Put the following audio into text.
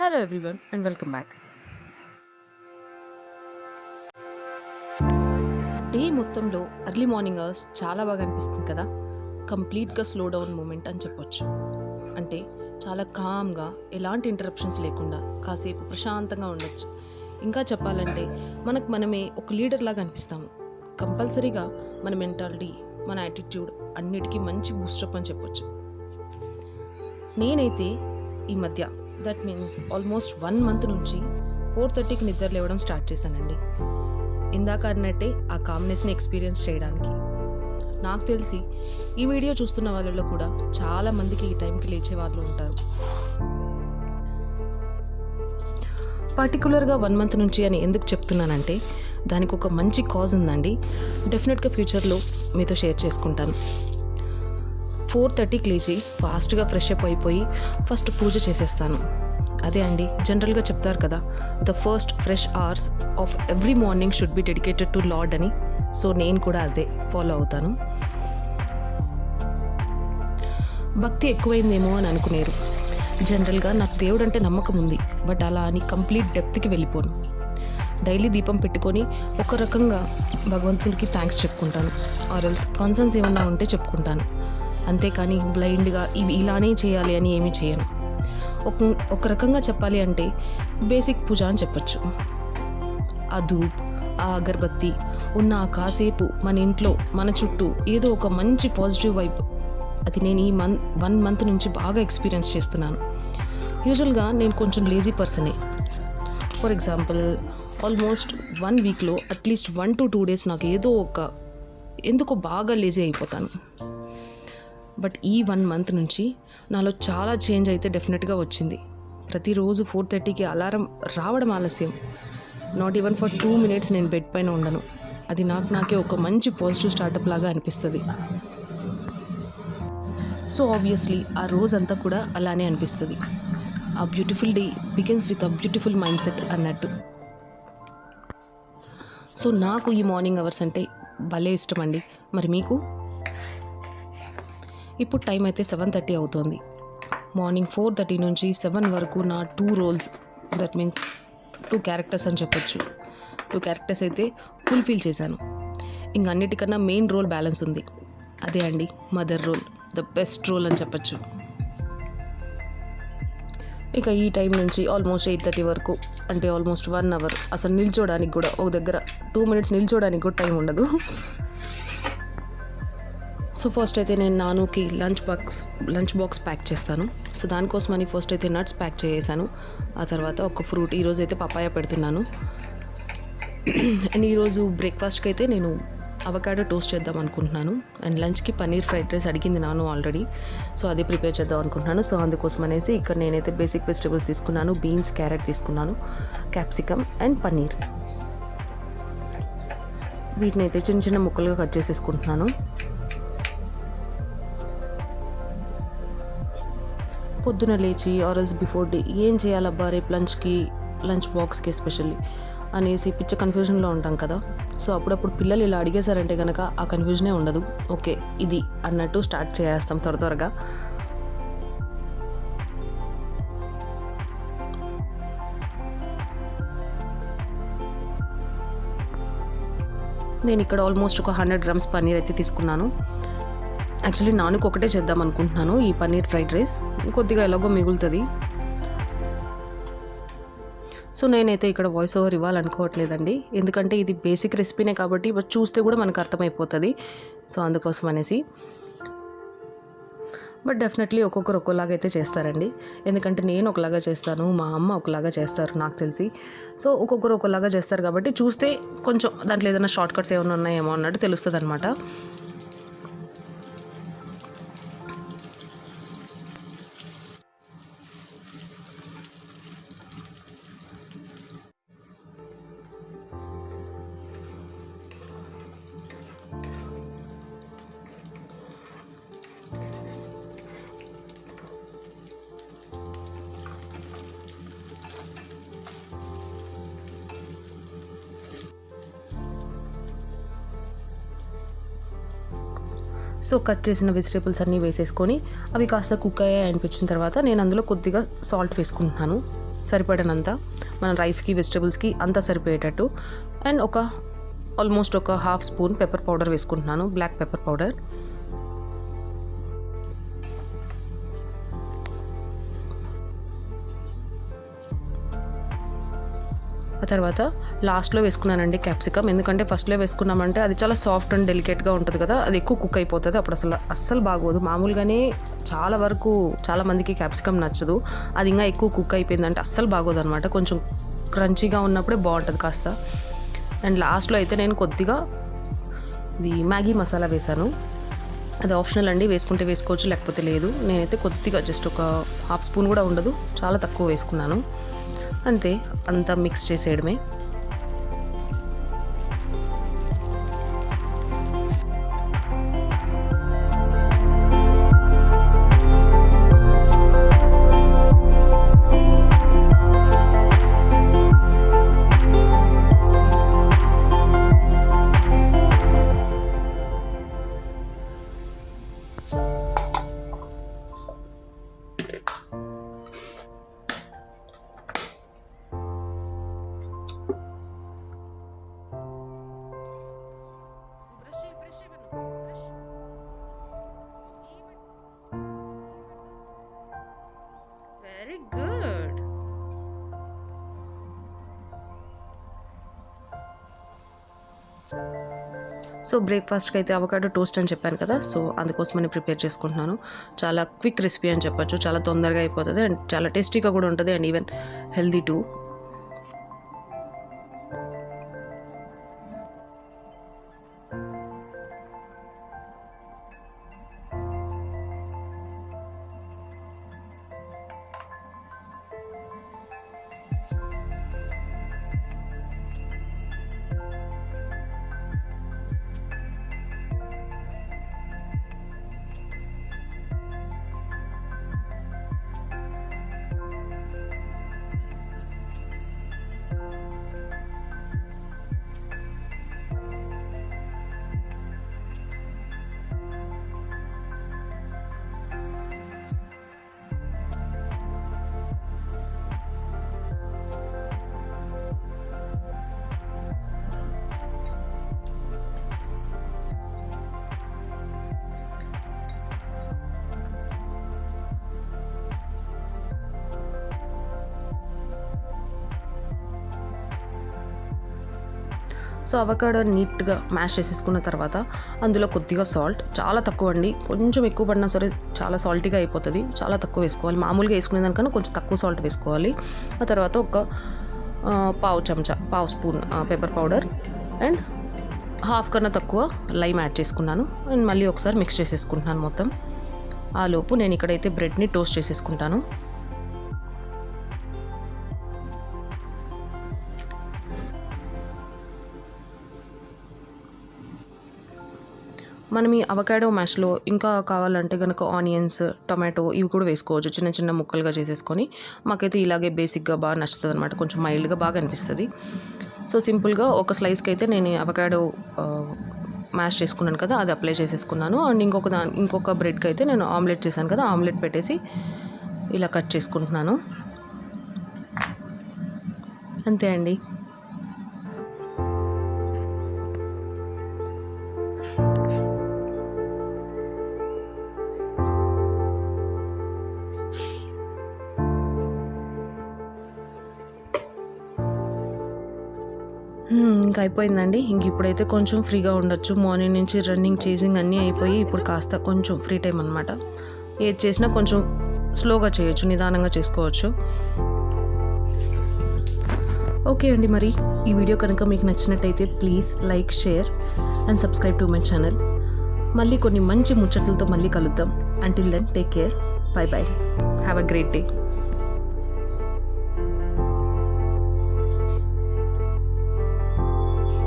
Hello everyone and welcome back. Day మొత్తంలో early morning hours చాలా బాగా అనిపిస్తుంది కదా. కంప్లీట్గా స్లో డౌన్ మూమెంట్ అని చెప్పొచ్చు. అంటే చాలా కామ్గా ఎలాంటి ఇంటరప్షన్స్ లేకుండా కాసేపు ప్రశాంతంగా ఉండొచ్చు. ఇంకా చెప్పాలంటే మనకు మనమే ఒక లీడర్ లాగా అనిపిస్తాము. కంపల్సరీగా మన మెంటాలిటీ, మన యాటిట్యూడ్ అన్నిటికీ మంచి బూస్టప్ అని చెప్పొచ్చు. నేనైతే ఈ మధ్య దట్ మీన్స్ ఆల్మోస్ట్ 1 month నుంచి 4:30కి నిద్ర లేవడం స్టార్ట్ చేశానండి. ఇందాక అన్నట్టే ఆ కామ్నెస్ని ఎక్స్పీరియన్స్ చేయడానికి. నాకు తెలిసి ఈ వీడియో చూస్తున్న వాళ్ళలో కూడా చాలా మందికి ఈ టైంకి లేచే వాళ్ళు ఉంటారు. పర్టికులర్గా 1 month నుంచి అని ఎందుకు చెప్తున్నానంటే దానికి ఒక మంచి కాజ్ ఉందండి. డెఫినెట్గా ఫ్యూచర్లో మీతో షేర్ చేసుకుంటాను. 4:30కి లేచి ఫాస్ట్గా ఫ్రెష్ అప్ అయిపోయి ఫస్ట్ పూజ చేసేస్తాను. అదే అండి, జనరల్గా చెప్తారు కదా, the first fresh hours of every morning should be dedicated to lord అని. సో నేను కూడా అదే ఫాలో అవుతాను. భక్తి ఎక్కువైందేమో అని అనుకునేరు. జనరల్గా నాకు దేవుడు అంటే నమ్మకం ఉంది, బట్ అలా అని కంప్లీట్ డెప్త్కి వెళ్ళిపోను. డైలీ దీపం పెట్టుకొని ఒక రకంగా భగవంతునికి థ్యాంక్స్ చెప్పుకుంటాను, ఆర్ఎల్స్ కన్సర్న్స్ ఏమన్నా ఉంటే చెప్పుకుంటాను. అంతేకాని బ్లైండ్గా ఇవి ఇలానే చేయాలి అని ఏమీ చేయను. ఒక రకంగా చెప్పాలి అంటే బేసిక్ పూజ అని చెప్పచ్చు. ఆ ధూప్, ఆ అగరబత్తి ఉన్న ఆ కాసేపు మన ఇంట్లో మన చుట్టూ ఏదో ఒక మంచి పాజిటివ్ వైబ్, అది నేను ఈ 1 month నుంచి బాగా ఎక్స్పీరియన్స్ చేస్తున్నాను. యూజువల్గా నేను కొంచెం లేజీ పర్సనే. ఫర్ ఎగ్జాంపుల్ ఆల్మోస్ట్ 1 weekలో అట్లీస్ట్ 1 to 2 days నాకు ఎందుకో బాగా లేజీ అయిపోతాను. బట్ ఈ 1 month నుంచి నాలో చాలా చేంజ్ అయితే డెఫినెట్గా వచ్చింది. ప్రతిరోజు 4:30కి అలారం రావడం ఆలస్యం. నాట్ ఈవెన్ ఫర్ 2 minutes నేను బెడ్ పైన ఉండను. అది నాకే ఒక మంచి పాజిటివ్ స్టార్టప్ లాగా అనిపిస్తుంది. సో ఆబ్వియస్లీ ఆ రోజంతా కూడా అలానే అనిపిస్తుంది. ఆ beautiful day begins with a beautiful mind set అన్నట్టు. సో నాకు ఈ మార్నింగ్ అవర్స్ అంటే భలే ఇష్టం అండి. మరి మీకు? ఇప్పుడు టైం అయితే 7:30 అవుతోంది. మార్నింగ్ 4:30 నుంచి 7 వరకు నా 2 roles, దట్ మీన్స్ 2 characters అని చెప్పొచ్చు. 2 characters అయితే ఫుల్ఫిల్ చేశాను. ఇంక అన్నిటికన్నా మెయిన్ రోల్ బ్యాలెన్స్ ఉంది. అదే అండి mother role, the best role అని చెప్పచ్చు. ఇక ఈ టైం నుంచి ఆల్మోస్ట్ 8:30 వరకు, అంటే ఆల్మోస్ట్ 1 hour అసలు నిల్చోడానికి కూడా, ఒక దగ్గర 2 minutes నిల్చోడానికి కూడా టైం ఉండదు. సో ఫస్ట్ అయితే నేను నానుకి లంచ్ బాక్స్ ప్యాక్ చేస్తాను. సో దానికోసమని ఫస్ట్ అయితే నట్స్ ప్యాక్ చేసాను. ఆ తర్వాత ఒక ఫ్రూట్, ఈరోజు అయితే పపాయ పెడుతున్నాను. అండ్ ఈరోజు బ్రేక్ఫాస్ట్కి అయితే నేను అవకాడో టోస్ట్ చేద్దాం అనుకుంటున్నాను. అండ్ లంచ్కి పన్నీర్ ఫ్రైడ్ రైస్ అడిగింది నాను ఆల్రెడీ. సో అదే ప్రిపేర్ చేద్దాం అనుకుంటున్నాను. సో అందుకోసం అనేసి ఇక్కడ నేనైతే బేసిక్ వెజిటబుల్స్ తీసుకున్నాను. బీన్స్, క్యారెట్ తీసుకున్నాను, క్యాప్సికమ్ అండ్ పన్నీర్. వీటిని అయితే చిన్న చిన్న ముక్కలుగా కట్ చేసేసుకుంటున్నాను. పొద్దున లేచి ఆర్ఎల్స్ బిఫోర్ డే ఏం చేయాలబ్బా రేపు లంచ్ బాక్స్కి ఎస్పెషల్లీ అనేసి పిచ్చ కన్ఫ్యూజన్లో ఉంటాం కదా. సో అప్పుడప్పుడు పిల్లలు ఇలా అడిగేశారంటే కనుక ఆ కన్ఫ్యూజనే ఉండదు. ఓకే ఇది అన్నట్టు స్టార్ట్ చేస్తాం త్వరగా. నేను ఇక్కడ ఆల్మోస్ట్ ఒక 100 grams పన్నీర్ అయితే తీసుకున్నాను. యాక్చువల్లీ నానుకు ఒకటే చేద్దాం అనుకుంటున్నాను ఈ పన్నీర్ ఫ్రైడ్ రైస్, కొద్దిగా ఎలాగో మిగులుతుంది. సో నేనైతే ఇక్కడ వాయిస్ ఓవర్ ఇవ్వాలనుకోవట్లేదండి, ఎందుకంటే ఇది బేసిక్ రెసిపీనే కాబట్టి చూస్తే కూడా మనకు అర్థమైపోతుంది. సో అందుకోసం అనేసి. బట్ డెఫినెట్లీ ఒక్కొక్కరు ఒక్కోలాగా అయితే చేస్తారండి. ఎందుకంటే నేను ఒకలాగా చేస్తాను, మా అమ్మ ఒకలాగా చేస్తారు నాకు తెలిసి. సో ఒక్కొక్కరు ఒకలాగా చేస్తారు కాబట్టి చూస్తే కొంచెం దాంట్లో ఏదైనా షార్ట్ కట్స్ ఏమైనా ఉన్నాయేమో అన్నట్టు తెలుస్తుంది అనమాట. సో కట్ చేసిన వెజిటేబుల్స్ అన్నీ వేసేసుకొని అవి కాస్త కుక్ అయ్యాయి అనిపించిన తర్వాత నేను అందులో కొద్దిగా సాల్ట్ వేసుకుంటున్నాను. సరిపడినంత మన రైస్కి వెజిటబుల్స్కి అంతా సరిపోయేటట్టు. అండ్ ఆల్మోస్ట్ ఒక హాఫ్ స్పూన్ పెప్పర్ పౌడర్ వేసుకుంటున్నాను, బ్లాక్ పెప్పర్ పౌడర్. ఆ తర్వాత లాస్ట్లో వేసుకున్నానండి క్యాప్సికమ్. ఎందుకంటే ఫస్ట్లో వేసుకున్నామంటే అది చాలా సాఫ్ట్ అండ్ డెలికేట్గా ఉంటుంది కదా, అది ఎక్కువ కుక్ అయిపోతుంది, అప్పుడు అస్సలు బాగోదు. మామూలుగానే చాలా మందికి క్యాప్సికమ్ నచ్చదు, అది ఇంకా ఎక్కువ కుక్ అయిపోయిందంటే అస్సలు బాగోదు అనమాట. కొంచెం క్రంచీగా ఉన్నప్పుడే బాగుంటుంది కాస్త. అండ్ లాస్ట్లో అయితే నేను కొద్దిగా ఇది మ్యాగీ మసాలా వేసాను. అది ఆప్షనల్ అండి, వేసుకుంటే వేసుకోవచ్చు లేకపోతే లేదు. నేనైతే కొద్దిగా జస్ట్ ఒక హాఫ్ స్పూన్ కూడా ఉండదు, చాలా తక్కువ వేసుకున్నాను. అంతే, అంతా మిక్స్ చేసేయడమే. Very good. సో బ్రేక్ఫాస్ట్కి అయితే అవకాడో టోస్ట్ అని చెప్పాను కదా, సో అందుకోసమని ప్రిపేర్ చేసుకుంటున్నాను. చాలా క్విక్ రెసిపీ అని చెప్పొచ్చు, చాలా తొందరగా అయిపోతుంది అండ్ చాలా టేస్టీగా కూడా ఉంటుంది and even healthy two. So avocado నీట్గా మ్యాష్ చేసేసుకున్న తర్వాత అందులో కొద్దిగా సాల్ట్, చాలా తక్కువ అండి, కొంచెం ఎక్కువ పడినా సరే చాలా సాల్టీగా అయిపోతుంది, చాలా తక్కువ వేసుకోవాలి. మామూలుగా వేసుకునే దానికన్నా కొంచెం తక్కువ సాల్ట్ వేసుకోవాలి. ఆ తర్వాత ఒక పావు spoon pepper powder and half కన్నా తక్కువ లైమ్ యాడ్ చేసుకున్నాను. అండ్ మళ్ళీ ఒకసారి మిక్స్ చేసేసుకుంటున్నాను మొత్తం. ఆ లోపు నేను ఇక్కడైతే బ్రెడ్ని టోస్ట్ చేసేసుకుంటాను. మనం ఈ అవకాడో మ్యాష్లో ఇంకా కావాలంటే కనుక ఆనియన్స్, టొమాటో ఇవి కూడా వేసుకోవచ్చు, చిన్న చిన్న ముక్కలుగా చేసేసుకొని. మాకైతే ఇలాగే బేసిక్గా బాగా నచ్చుతుంది అనమాట, కొంచెం మైల్డ్గా బాగా అనిపిస్తుంది. సో సింపుల్గా ఒక స్లైస్కి అయితే నేను అవకాడో మ్యాష్ చేసుకున్నాను కదా, అది అప్లై చేసేసుకున్నాను. అండ్ ఇంకొక బ్రెడ్కి అయితే నేను ఆమ్లెట్ చేశాను కదా, ఆమ్లెట్ పెట్టేసి ఇలా కట్ చేసుకుంటున్నాను. అంతే అండి. ఇంకా అయిపోయిందండి. ఇప్పుడైతే కొంచెం ఫ్రీగా ఉండొచ్చు. మార్నింగ్ నుంచి రన్నింగ్, చేసింగ్ అన్నీ అయిపోయి ఇప్పుడు కాస్త కొంచెం ఫ్రీ టైం అనమాట. ఏది చేసినా కొంచెం స్లోగా చేయొచ్చు, నిదానంగా చేసుకోవచ్చు. ఓకే అండి, మరి ఈ వీడియో కనుక మీకు నచ్చినట్టయితే please like, share and subscribe to my channel. మళ్ళీ కొన్ని మంచి ముచ్చట్లతో మళ్ళీ కలుద్దాం. Until then take care, bye bye, have a great day.